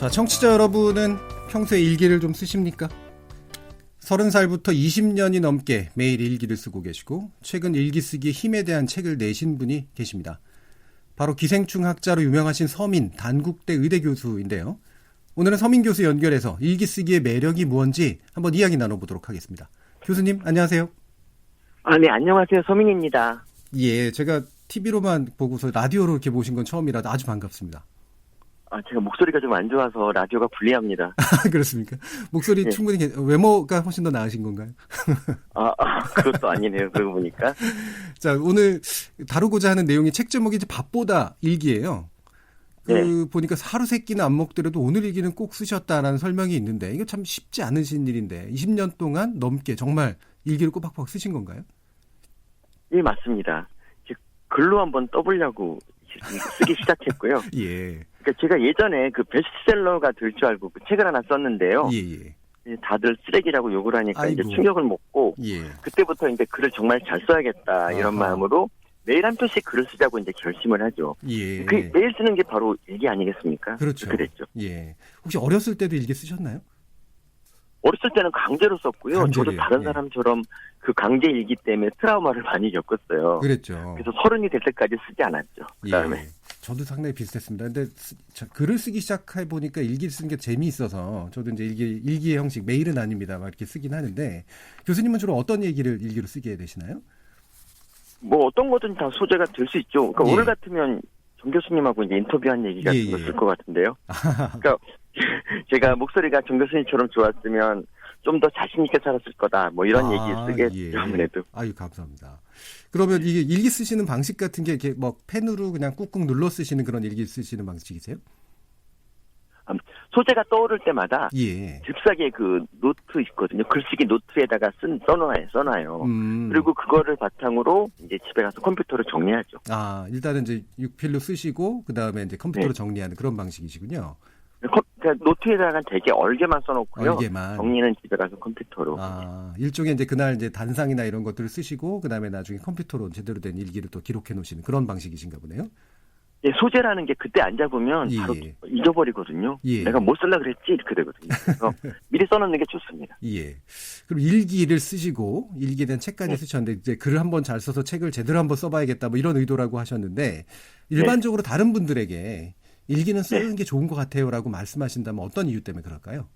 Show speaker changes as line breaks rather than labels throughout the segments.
자, 청취자 여러분은 평소에 일기를 좀 쓰십니까? 30살부터 20년이 넘게 매일 일기를 쓰고 계시고 최근 일기 쓰기의 힘에 대한 책을 내신 분이 계십니다. 바로 기생충 학자로 유명하신 서민 단국대 의대 교수인데요. 오늘은 서민 교수 연결해서 일기 쓰기의 매력이 무엇인지 한번 이야기 나눠보도록 하겠습니다. 교수님 안녕하세요.
네, 안녕하세요. 서민입니다.
예, 제가 TV로만 보고서 라디오로 이렇게 모신 건 처음이라 아주 반갑습니다.
제가 목소리가 좀 안 좋아서 라디오가 불리합니다.
그렇습니까? 목소리
네.
충분히 외모가 훨씬 더 나으신 건가요?
그것도 아니네요. 그러고 보니까.
자, 오늘 다루고자 하는 내용이 책 제목이 이제 밥보다 일기예요.
네.
보니까 하루 세 끼는 안 먹더라도 오늘 일기는 꼭 쓰셨다라는 설명이 있는데 이거 참 쉽지 않으신 일인데 20년 동안 넘게 정말 일기를 꼬박꼬박 쓰신 건가요?
예, 맞습니다. 글로 한번 떠보려고 쓰기 시작했고요.
예.
그러니까 제가 예전에 그 베스트셀러가 될 줄 알고 그 책을 하나 썼는데요.
예.
다들 쓰레기라고 욕을 하니까
아이고.
이제 충격을 먹고
예.
그때부터 이제 글을 정말 잘 써야겠다 이런
아하.
마음으로 매일 한 편씩 글을 쓰자고 이제 결심을 하죠.
예.
그 매일 쓰는 게 바로 일기 아니겠습니까?
그렇죠.
그렇게 됐죠.
예. 혹시 어렸을 때도 일기 쓰셨나요?
어렸을 때는 강제로 썼고요.
강제로요.
저도 다른
예.
사람처럼 그 강제 일기 때문에 트라우마를 많이 겪었어요.
그랬죠.
그래서 30이 될 때까지 쓰지 않았죠. 그다음에
예. 저도 상당히 비슷했습니다. 근데 글을 쓰기 시작해 보니까 일기를 쓰는 게 재미있어서 저도 이제 일기의 형식 매일은 아닙니다. 막 이렇게 쓰긴 하는데 교수님은 주로 어떤 얘기를 일기로 쓰게 되시나요?
뭐 어떤 거든 다 소재가 될 수 있죠. 그러니까
예.
오늘 같으면 정 교수님하고 이제 인터뷰한 얘기 같은 거 쓸 것 같은데요. 그러니까 제가 목소리가 정 교수님처럼 좋았으면 좀 더 자신 있게 살았을 거다. 뭐 이런 얘기 쓰겠죠.
예.
아무래도.
아유, 감사합니다. 그러면 이게 일기 쓰시는 방식 같은 게 이렇게 뭐 펜으로 그냥 꾹꾹 눌러 쓰시는 그런 일기 쓰시는 방식이세요?
소재가 떠오를 때마다
예.
잽싸게 그 노트 있거든요. 글쓰기 노트에다가 써놔요. 그리고 그거를 바탕으로 이제 집에 가서 컴퓨터로 정리하죠.
일단은 이제 육필로 쓰시고 그다음에 이제 컴퓨터로
네.
정리하는 그런 방식이시군요.
그러니까 노트에다가 되게 얼개만 써놓고요.
얼개만.
정리는 집에 가서 컴퓨터로.
일종의 이제 그날 이제 단상이나 이런 것들을 쓰시고 그다음에 나중에 컴퓨터로 제대로 된 일기를 또 기록해 놓으시는 그런 방식이신가 보네요.
예, 소재라는 게 그때 안 잡으면
예.
바로 잊어버리거든요.
예.
내가 뭐 쓸라 그랬지 이렇게 되거든요. 그래서 미리 써놓는 게 좋습니다.
예. 그럼 일기를 쓰시고 일기에 대한 책까지
네.
쓰셨는데 이제 글을 한번 잘 써서 책을 제대로 한번 써봐야겠다 뭐 이런 의도라고 하셨는데 일반적으로 다른 분들에게 일기는 쓰는 게 좋은 것 같아요라고 말씀하신다면 어떤 이유 때문에 그럴까요?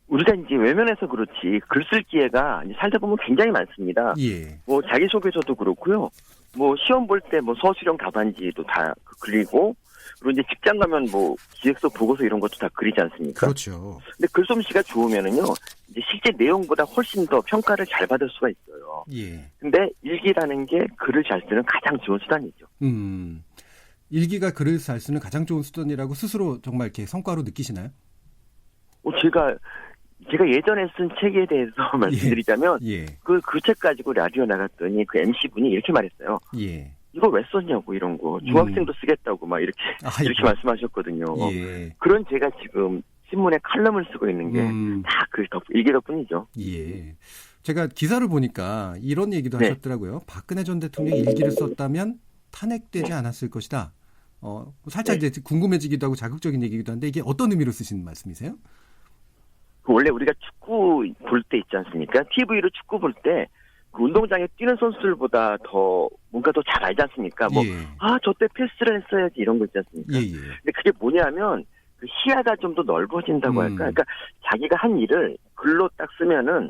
우리가 이제 외면해서 그렇지 글 쓸 기회가 이제 살다 보면 굉장히 많습니다.
예.
뭐 자기소개서도 그렇고요. 뭐 시험 볼 때 뭐 서술형 답안지도 다 그리고 그리고 이제 직장 가면 뭐 기획서 보고서 이런 것도 다 그리지 않습니까?
그렇죠.
근데 글솜씨가 좋으면은요 이제 실제 내용보다 훨씬 더 평가를 잘 받을 수가 있어요.
예.
근데 일기라는 게 글을 잘 쓰는 가장 좋은 수단이죠.
일기가 글을 잘 쓰는 가장 좋은 수단이라고 스스로 정말 이렇게 성과로 느끼시나요?
제가 예전에 쓴 책에 대해서 말씀드리자면
예.
그 책 가지고 라디오 나갔더니 그 MC분이 이렇게 말했어요.
예.
이거 왜 썼냐고 이런 거. 중학생도 쓰겠다고 막 이렇게 말씀하셨거든요.
예.
그런 제가 지금 신문에 칼럼을 쓰고 있는 게 다 그 일기 덕분이죠.
예. 제가 기사를 보니까 이런 얘기도
네.
하셨더라고요. 박근혜 전 대통령이 일기를 썼다면 탄핵되지 않았을 것이다. 살짝
네.
이제 궁금해지기도 하고 자극적인 얘기기도 한데 이게 어떤 의미로 쓰시는 말씀이세요?
원래 우리가 축구 볼 때 있지 않습니까? TV로 축구 볼 때 그 운동장에 뛰는 선수들보다 더 뭔가 더 잘 알지 않습니까? 저때 패스를 했어야지 이런 거 있지 않습니까?
예.
근데 그게 뭐냐면 그 시야가 좀 더 넓어진다고 할까? 그러니까 자기가 한 일을 글로 딱 쓰면은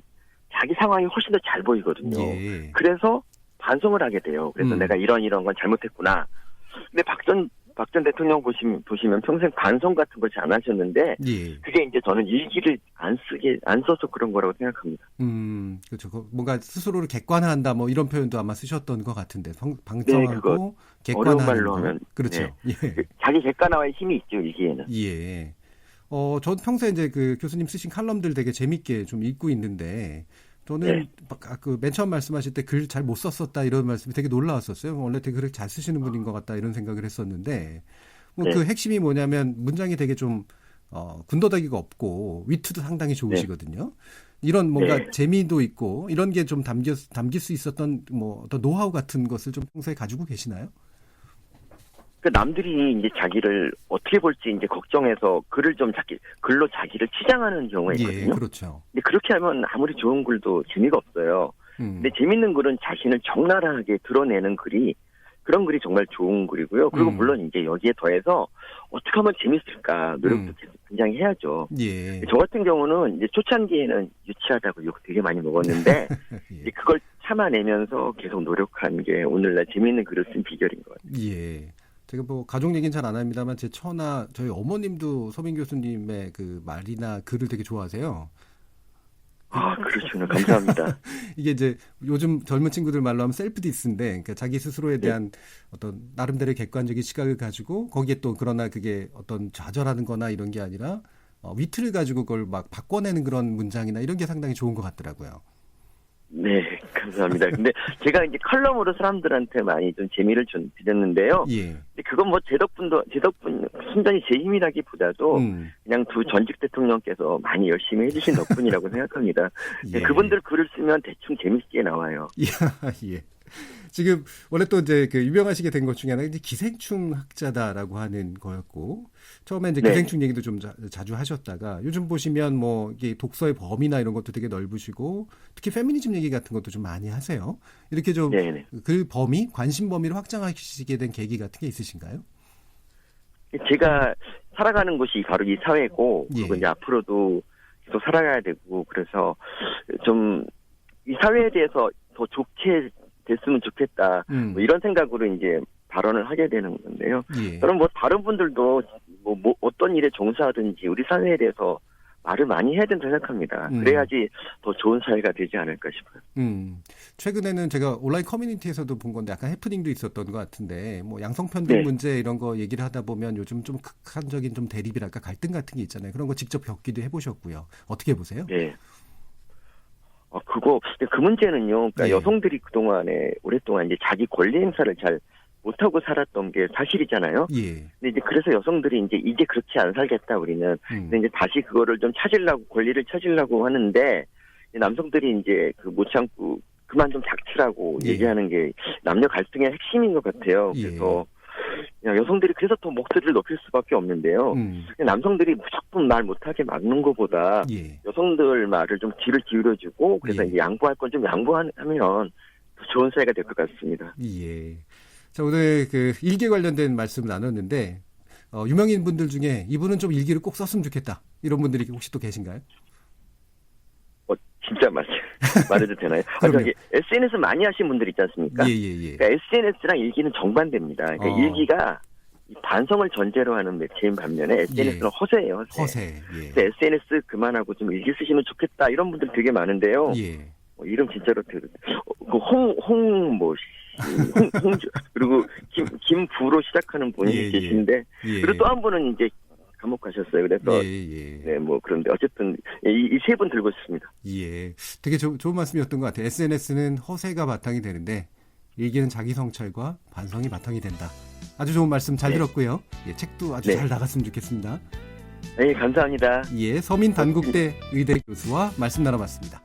자기 상황이 훨씬 더 잘 보이거든요.
예.
그래서 반성을 하게 돼요. 그래서 내가 이런 건 잘못했구나. 근데 박 전 대통령 보시면 평생 반성 같은 걸 잘 안 하셨는데
예.
그게 이제 저는 일기를 안 써서 그런 거라고 생각합니다.
그렇죠. 뭔가 스스로를 객관화한다 뭐 이런 표현도 아마 쓰셨던 것 같은데 방성하고 객관화하는
어려운 말로
거.
하면
그렇죠.
네.
예.
자기 객관화의 힘이 있죠 일기에는.
예. 전 평소에 이제 그 교수님 쓰신 칼럼들 되게 재밌게 좀 읽고 있는데 저는 그 맨 처음 말씀하실 때 글 잘 못 썼었다 이런 말씀이 되게 놀라웠었어요. 원래 되게 글을 잘 쓰시는 분인 것 같다 이런 생각을 했었는데 그 핵심이 뭐냐면 문장이 되게 좀 군더더기가 없고 위트도 상당히 좋으시거든요. 이런 뭔가 재미도 있고 이런 게 좀 담길 수 있었던 뭐 어떤 노하우 같은 것을 좀 평소에 가지고 계시나요?
그 남들이 이제 자기를 어떻게 볼지 이제 걱정해서 글을 좀 글로 자기를 치장하는 경우가 있거든요.
예, 그렇죠.
근데 그렇게 하면 아무리 좋은 글도 재미가 없어요. 근데 재밌는 글은 자신을 적나라하게 드러내는 글이 그런 글이 정말 좋은 글이고요. 그리고 물론 이제 여기에 더해서 어떻게 하면 재밌을까 노력도 굉장히 해야죠.
예.
저 같은 경우는 이제 초창기에는 유치하다고 욕 되게 많이 먹었는데
예.
이제 그걸 참아내면서 계속 노력한 게 오늘날 재밌는 글을 쓴 비결인 것 같아요.
예. 제가 뭐 가족 얘기는 잘 안 합니다만 제 처나 저희 어머님도 서민 교수님의 그 말이나 글을 되게 좋아하세요.
아, 그러시구나. 감사합니다.
이게 이제 요즘 젊은 친구들 말로 하면 셀프 디스인데, 그러니까 자기 스스로에 대한 어떤 나름대로의 객관적인 시각을 가지고 거기에 또 그러나 그게 어떤 좌절하는 거나 이런 게 아니라 위트를 가지고 그걸 막 바꿔내는 그런 문장이나 이런 게 상당히 좋은 것 같더라고요.
네, 감사합니다. 근데 제가 이제 칼럼으로 사람들한테 많이 좀 재미를 좀 드렸는데요.
예.
근데 그건 뭐 제 덕분, 순전히 제 힘이라기보다도 그냥 두 전직 대통령께서 많이 열심히 해주신 덕분이라고 생각합니다.
예.
그분들 글을 쓰면 대충 재밌게 나와요.
예. 지금 원래 또 이제 그 유명하시게 된 것 중에 하나가 이제 기생충 학자다라고 하는 거였고 처음에 이제
네.
기생충 얘기도 좀 자주 하셨다가 요즘 보시면 뭐 이게 독서의 범위나 이런 것도 되게 넓으시고 특히 페미니즘 얘기 같은 것도 좀 많이 하세요. 이렇게 좀 그 범위, 관심 범위를 확장하시게 된 계기 같은 게 있으신가요?
제가 살아가는 곳이 바로 이 사회고 그리고
예.
이제 앞으로도 계속 살아가야 되고 그래서 좀 이 사회에 대해서 더 좋게 됐으면 좋겠다. 뭐 이런 생각으로 이제 발언을 하게 되는 건데요.
예.
저는 뭐 다른 분들도 뭐 어떤 일에 종사하든지 우리 사회에 대해서 말을 많이 해야 된다고 생각합니다. 그래야지 더 좋은 사회가 되지 않을까 싶어요.
최근에는 제가 온라인 커뮤니티에서도 본 건데 약간 해프닝도 있었던 것 같은데 뭐 양성평등
네.
문제 이런 거 얘기를 하다 보면 요즘 좀 극한적인 좀 대립이랄까 갈등 같은 게 있잖아요. 그런 거 직접 겪기도 해보셨고요. 어떻게 보세요?
네. 그 문제는요, 그러니까
예.
여성들이 그동안에 오랫동안 이제 자기 권리 행사를 잘 못하고 살았던 게 사실이잖아요.
예.
근데 이제 그래서 여성들이 이제 그렇게 안 살겠다, 우리는. 근데 이제 다시 그거를 좀 권리를 찾으려고 하는데, 남성들이 이제 그 못 참고 그만 좀 닥치라고
예.
얘기하는 게 남녀 갈등의 핵심인 것 같아요. 그래서 여성들이 그래서 더 목소리를 높일 수밖에 없는데요. 남성들이 무조건 말 못하게 막는 것보다
예.
여성들 말을 좀 귀를 기울여주고 그래서
예.
이제 양보할 건 좀 양보하면 더 좋은 사회가 될 것 같습니다.
예. 자, 오늘 그 일기 관련된 말씀을 나눴는데 유명인 분들 중에 이분은 좀 일기를 꼭 썼으면 좋겠다. 이런 분들이 혹시 또 계신가요?
진짜 말해도 되나요? 저기 SNS 많이 하신 분들 있지 않습니까?
예.
그러니까 SNS랑 일기는 정반대입니다. 그러니까 일기가 반성을 전제로 하는 매체인 반면에 SNS는 허세예요.
허세. 예.
그래서 SNS 그만하고 좀 일기 쓰시면 좋겠다 이런 분들 되게 많은데요.
예.
이름 진짜로 그리고 김부로 시작하는 분이 계신데 그리고 또 한 분은 이제 감옥 가셨어요. 그래서 네, 뭐 그런데 어쨌든 이 세 분 들고 있습니다.
예, 되게 좋은 말씀이었던 것 같아요. SNS는 허세가 바탕이 되는데 일기는 자기 성찰과 반성이 바탕이 된다. 아주 좋은 말씀 잘 들었고요. 예, 책도 아주 잘 나갔으면 좋겠습니다.
네, 감사합니다.
예, 서민 단국대 의대 교수와 말씀 나눠봤습니다.